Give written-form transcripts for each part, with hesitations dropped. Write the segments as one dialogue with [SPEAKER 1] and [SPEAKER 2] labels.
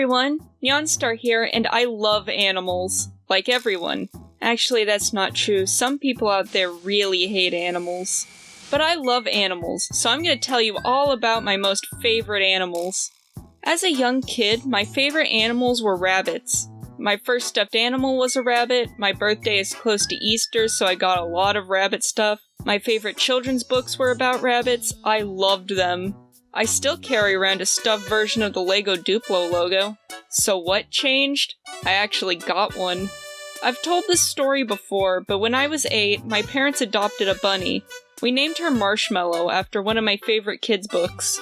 [SPEAKER 1] everyone, Nyonstar here, and I love animals. Like everyone. Actually, that's not true. Some people out there really hate animals. But I love animals, so I'm gonna tell you all about my most favorite animals. As a young kid, my favorite animals were rabbits. My first stuffed animal was a rabbit, my birthday is close to Easter, so I got a lot of rabbit stuff. My favorite children's books were about rabbits. I loved them. I still carry around a stuffed version of the Lego Duplo logo. So what changed? I actually got one. I've told this story before, but when I was 8, my parents adopted a bunny. We named her Marshmallow after one of my favorite kids' books.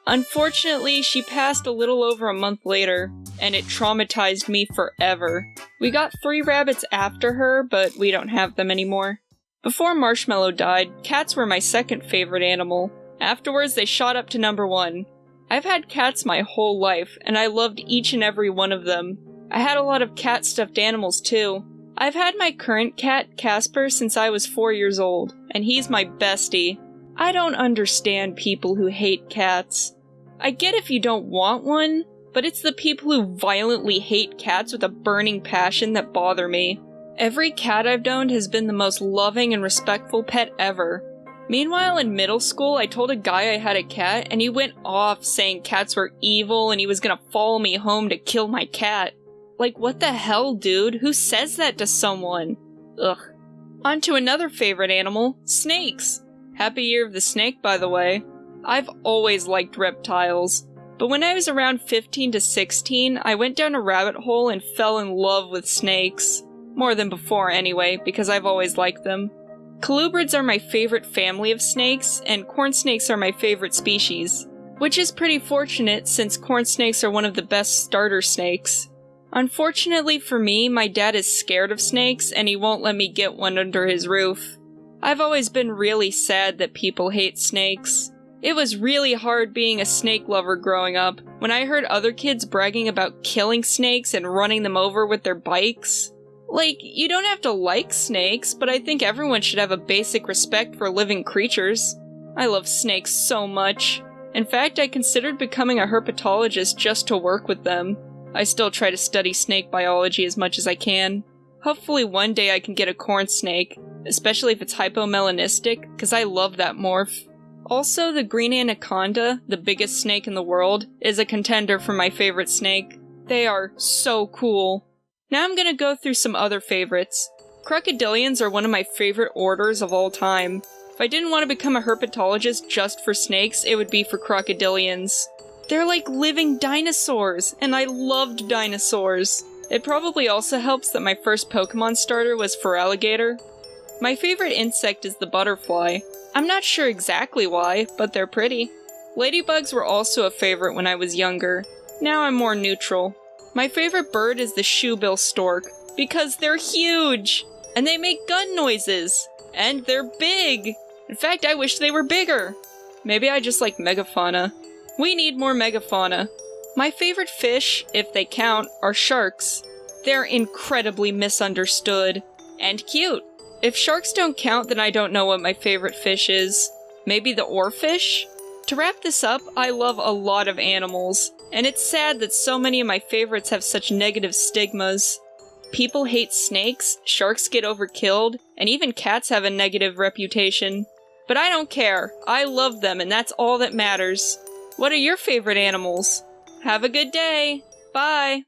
[SPEAKER 1] Unfortunately, she passed a little over a month later, and it traumatized me forever. We got 3 rabbits after her, but we don't have them anymore. Before Marshmallow died, cats were my second favorite animal. Afterwards, they shot up to number 1. I've had cats my whole life, and I loved each and every one of them. I had a lot of cat stuffed animals too. I've had my current cat, Casper, since I was 4 years old, and he's my bestie. I don't understand people who hate cats. I get if you don't want one, but it's the people who violently hate cats with a burning passion that bother me. Every cat I've owned has been the most loving and respectful pet ever. Meanwhile, in middle school, I told a guy I had a cat, and he went off saying cats were evil and he was gonna follow me home to kill my cat. Like, what the hell, dude? Who says that to someone? Ugh. On to another favorite animal, snakes. Happy Year of the Snake, by the way. I've always liked reptiles. But when I was around 15 to 16, I went down a rabbit hole and fell in love with snakes. More than before, anyway, because I've always liked them. Colubrids are my favorite family of snakes, and corn snakes are my favorite species. Which is pretty fortunate, since corn snakes are one of the best starter snakes. Unfortunately for me, my dad is scared of snakes, and he won't let me get one under his roof. I've always been really sad that people hate snakes. It was really hard being a snake lover growing up, when I heard other kids bragging about killing snakes and running them over with their bikes. Like, you don't have to like snakes, but I think everyone should have a basic respect for living creatures. I love snakes so much. In fact, I considered becoming a herpetologist just to work with them. I still try to study snake biology as much as I can. Hopefully one day I can get a corn snake, especially if it's hypomelanistic, because I love that morph. Also, the green anaconda, the biggest snake in the world, is a contender for my favorite snake. They are so cool. Now I'm gonna go through some other favorites. Crocodilians are one of my favorite orders of all time. If I didn't want to become a herpetologist just for snakes, it would be for crocodilians. They're like living dinosaurs, and I loved dinosaurs. It probably also helps that my first Pokemon starter was Feraligatr. My favorite insect is the butterfly. I'm not sure exactly why, but they're pretty. Ladybugs were also a favorite when I was younger. Now I'm more neutral. My favorite bird is the shoebill stork, because they're huge! And they make gun noises! And they're big! In fact, I wish they were bigger! Maybe I just like megafauna. We need more megafauna. My favorite fish, if they count, are sharks. They're incredibly misunderstood. And cute. If sharks don't count, then I don't know what my favorite fish is. Maybe the oarfish? To wrap this up, I love a lot of animals, and it's sad that so many of my favorites have such negative stigmas. People hate snakes, sharks get overkilled, and even cats have a negative reputation. But I don't care. I love them, and that's all that matters. What are your favorite animals? Have a good day! Bye!